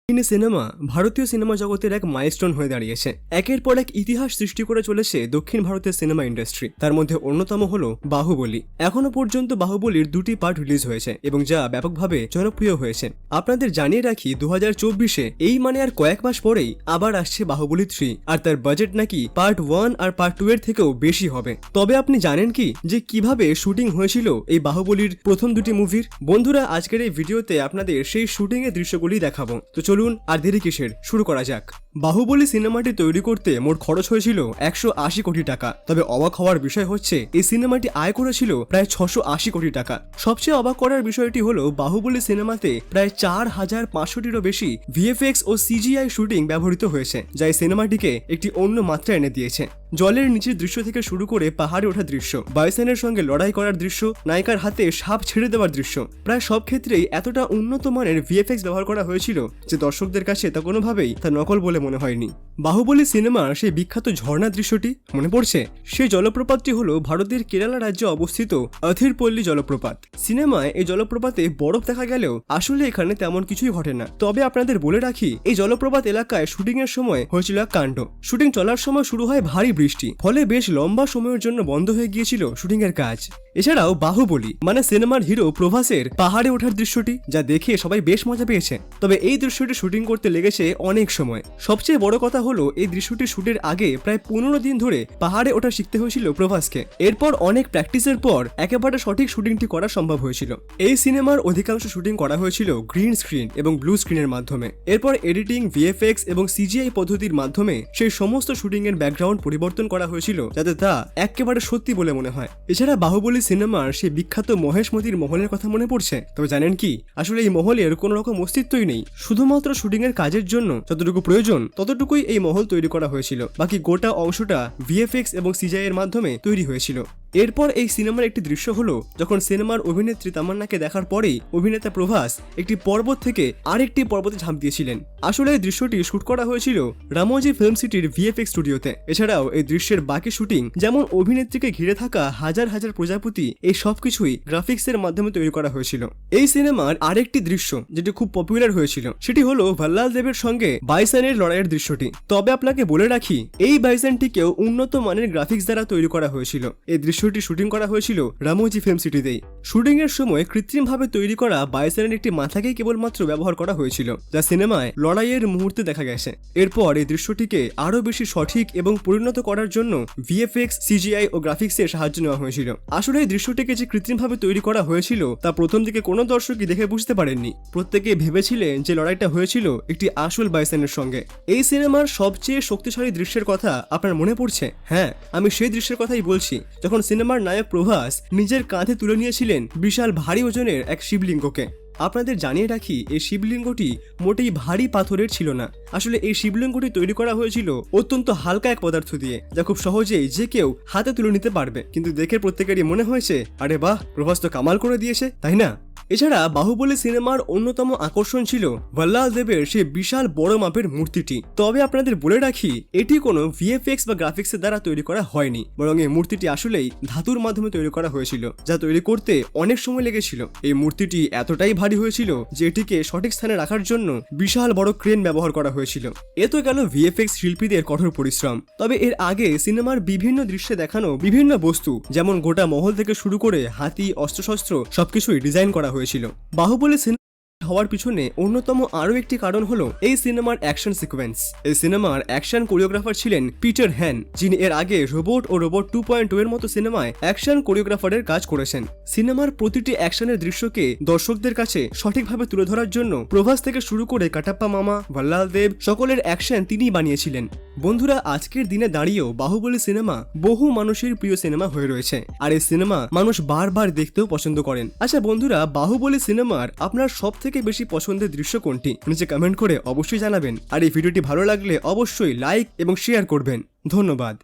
Cinema ভারতীয় cinema জগতের এক মাইলস্টোন হয়ে দাঁড়িয়েছে। একের পর এক ইতিহাস সৃষ্টি করে চলেছে দক্ষিণ ভারতের সিনেমা ইন্ডাস্ট্রি। তার মধ্যে অন্যতম হলো বাহুবলী। এখনো পর্যন্ত বাহুবলীর 2টি পার্ট রিলিজ হয়েছে এবং যা ব্যাপকভাবে জনপ্রিয় হয়েছে। আপনাদের জানিয়ে রাখি 2024-এ এই মানে আর কয়েক মাস পরেই আবার আসছে বাহুবলী 3, আর তার বাজেট নাকি পার্ট 1 আর পার্ট 2 এর থেকেও বেশি হবে। তবে আপনি জানেন কি যে কিভাবে শুটিং হয়েছিল এই বাহুবলীর প্রথম 2টি মুভির? বন্ধুরা, আজকের এই ভিডিওতে আপনাদের সেই শুটিং এর দৃশ্যগুলি দেখাবো। তো চলুন আর দেরি কিসের, শুরু করা যাক। বাহুবলী সিনেমাটি তৈরি করতে মোট খরচ হয়েছিল 180 কোটি টাকা। তবে অবাক হওয়ার বিষয় হচ্ছে এই সিনেমাটি আয় করেছিল প্রায় 680 কোটি টাকা। সবচেয়ে অবাক করার বিষয়টি হলো বাহুবলী সিনেমাতে প্রায় 4500-টিরও বেশি ভিএফএক্স ও সিজিআই শুটিং ব্যবহৃত হয়েছে, যা এই সিনেমাটিকে একটি অন্য মাত্রা এনে দিয়েছে। জলের নিচের দৃশ্য থেকে শুরু করে পাহাড়ে ওঠার দৃশ্য, বাইসনের সঙ্গে লড়াই করার দৃশ্য, নায়িকার হাতে সাপ ছেড়ে দেওয়ার দৃশ্য, প্রায় সব ক্ষেত্রেই এতটা উন্নত মানের ভিএফএক্স ব্যবহার করা হয়েছিল যে দর্শকদের কাছে তা কোনোভাবেই তা নকল বলে মনে হয়নি। বাহুবলী সিনেমার সেই বিখ্যাত ঝর্ণা দৃশ্যটি মনে পড়ছে? সেই জলপ্রপাতটি হলো ভারতের কেরালা রাজ্যে অবস্থিত অথিরপল্লী জলপ্রপাত। সিনেমায় এই জলপ্রপাতে বরফ দেখা গেলেও আসলে এখানে তেমন কিছুই ঘটে না। তবে আপনাদের বলে রাখি, এই জলপ্রপাত এলাকায় শুটিং এর সময় হয়েছিল এক কাণ্ড। শুটিং চলার সময় শুরু হয় ভারী বৃষ্টি, ফলে বেশ লম্বা সময়ের জন্য বন্ধ হয়ে গিয়েছিল শুটিং এর কাজ। এছাড়াও বাহুবলী মানে সিনেমার হিরো প্রভাসের পাহাড়ে ওঠার দৃশ্যটি, যা দেখে সবাই বেশ মজা পেয়েছে। তবে এই দৃশ্যটি শুটিং করতে লেগেছে অনেক সময়। সবচেয়ে বড় কথা হলো এই দৃশ্যটি শুটের আগে প্রায় 15 দিন ধরে পাহাড়ে ওঠা শিখতে হয়েছিল প্রভাসকে। এরপর অনেক প্র্যাকটিসের পর একেবারে সঠিক শুটিংটি করা সম্ভব হয়েছিল। এই সিনেমার অধিকাংশ শুটিং করা হয়েছিল গ্রিন স্ক্রিন এবং ব্লু স্ক্রিনের মাধ্যমে। এরপর এডিটিং, ভিএফএক্স এবং সিজিআই পদ্ধতির মাধ্যমে সেই সমস্ত শুটিং এর ব্যাকগ্রাউন্ড পরিবর্তন করা হয়েছিল যাতে তা একেবারে সত্যি বলে মনে হয়। এছাড়া বাহুবলী সিনেমার সেই বিখ্যাত মহেশমতির মহলের কথা মনে পড়ছে? তবে জানেন কি, আসলে এই মহলের কোনো রকম অস্তিত্বই নেই। শুধুমাত্র শুটিং এর কাজের জন্য যতটুকু প্রয়োজন ততটুকুই এই মহল তৈরি করা হয়েছিল। বাকি গোটা অংশটা ভিএফএক্স এবং সিজিআই এর মাধ্যমে তৈরি হয়েছিল। এরপর এই সিনেমার একটি দৃশ্য হলো যখন সিনেমার অভিনেত্রী তামান্নাকে দেখার পরেই অভিনেতা প্রভাস একটি পর্বত থেকে আরেকটি পর্বতে ঝাঁপ দিয়েছিলেন। আসলে এই দৃশ্যটি শুট করা হয়েছিল রামোজি ফিল্ম সিটির ভিএফএক্স স্টুডিওতে। এছাড়াও এই দৃশ্যের বাকি শুটিং, যেমন অভিনেত্রীকে ঘিরে থাকা হাজার হাজার প্রজাপতি, এই সবকিছুই গ্রাফিক্স এর মাধ্যমে তৈরি করা হয়েছিল। এই সিনেমার আরেকটি দৃশ্য যেটি খুব পপুলার হয়েছিল সেটি হলো ভাল্লাল দেবের সঙ্গে বাইসনের লড়াইয়ের দৃশ্যটি। তবে আপনাকে বলে রাখি, এই বাইসনটিকেও উন্নত মানের গ্রাফিক্স দ্বারা তৈরি করা হয়েছিল। এই দৃশ্যটি শুটিং করা হয়েছিল রামোজি ফিল্ম সিটিতেই। শুটিং এর সময় কৃত্রিমভাবে তৈরি করা বাইসনের একটি মাথাকেই কেবলমাত্র ব্যবহার করা হয়েছিল, যা সিনেমায় লড়াইয়ের মুহূর্তে দেখা গেছে। এরপর এই দৃশ্যটিকে আরো বেশি সঠিক এবং পরিণত করার জন্য ভিএফএক্স, সিজিআই ও গ্রাফিক্সের সাহায্য নেওয়া হয়েছিল। আসলে এই দৃশ্যটিকে যে কৃত্রিমভাবে তৈরি করা হয়েছিল তা প্রথম দিকে কোনো দর্শকই দেখে বুঝতে পারেননি। প্রত্যেকে ভেবেছিলেন যে লড়াইটা হয়েছিল একটি আসল বাইসনের সঙ্গে। এই সিনেমার সবচেয়ে শক্তিশালী দৃশ্যের কথা আপনার মনে পড়ছে? হ্যাঁ, আমি সেই দৃশ্যের কথাই বলছি, যখন সিনেমার নায়ক প্রভাস নিজের কাঁধে তুলে নিয়েছিলেন বিশাল ভারী ওজনের এক শিবলিঙ্গকে। আপনাদের জানিয়ে রাখি, এই শিবলিঙ্গটি মোটেই ভারী পাথরের ছিল না। আসলে এই শিবলিঙ্গটি তৈরি করা হয়েছিল অত্যন্ত হালকা এক পদার্থ দিয়ে, যা খুব সহজেই যে কেউ হাতে তুলে নিতে পারবে। কিন্তু দেখে প্রত্যেকেরই মনে হয়েছে, আরে বাহ, প্রভাস তো কামাল করে দিয়েছে, তাই না? এছাড়া বাহুবলী সিনেমার অন্যতম আকর্ষণ ছিল ভাল্লাল দেবের সেই বিশাল বড় মাপের মূর্তিটি। তবে আপনাদের বলে রাখি, এটি কোনো ভিএফএক্স বা গ্রাফিক্সের দ্বারা তৈরি করা হয়নি, বরং এই মূর্তিটি আসলেই ধাতুর মাধ্যমে তৈরি করা হয়েছিল, যা তৈরি করতে অনেক সময় লেগেছিল। এই মূর্তিটি এতটাই ভারী হয়েছিল যে এটিকে সঠিক স্থানে রাখার জন্য বিশাল বড় ক্রেন ব্যবহার করা হয়েছিল। এ তো গেল ভিএফএক্স শিল্পীদের কঠোর পরিশ্রম। তবে এর আগে সিনেমার বিভিন্ন দৃশ্যে দেখানো বিভিন্ন বস্তু, যেমন গোটা মহল থেকে শুরু করে হাতি, অস্ত্রশস্ত্র, সবকিছুই ডিজাইন করা হয়েছিল। বাহুবলী হওয়ার পিছনে অন্যতম আরো একটি কারণ হলো এই সিনেমার অ্যাকশন সিকোয়েন্স। এই সিনেমার অ্যাকশন কোরিওগ্রাফার ছিলেন পিটার হ্যান, যিনি এর আগে রোবট ও রোবট 2.2 এর মতো সিনেমায় অ্যাকশন কোরিওগ্রাফারের কাজ করেছেন। সিনেমার প্রতিটি অ্যাকশনের দৃশ্যকে দর্শকদের কাছে সঠিকভাবে তুলে ধরার জন্য প্রভাস থেকে শুরু করে কাটাপ্পা মামা, ভাল্লাল দেব, সকলের অ্যাকশন তিনিই বানিয়েছিলেন। বন্ধুরা, আজকের দিনে দাঁড়িয়েও বাহুবলী সিনেমা বহু মানুষের প্রিয় সিনেমা হয়ে রয়েছে, আর এই সিনেমা মানুষ বারবার দেখতেও পছন্দ করেন। আচ্ছা বন্ধুরা, বাহুবলী সিনেমার আপনার সবথেকে বেশি পছন্দের দৃশ্য কোনটি? নিচে কমেন্ট করে অবশ্যই জানাবেন। আর এই ভিডিওটি ভালো লাগলে অবশ্যই লাইক এবং শেয়ার করবেন। ধন্যবাদ।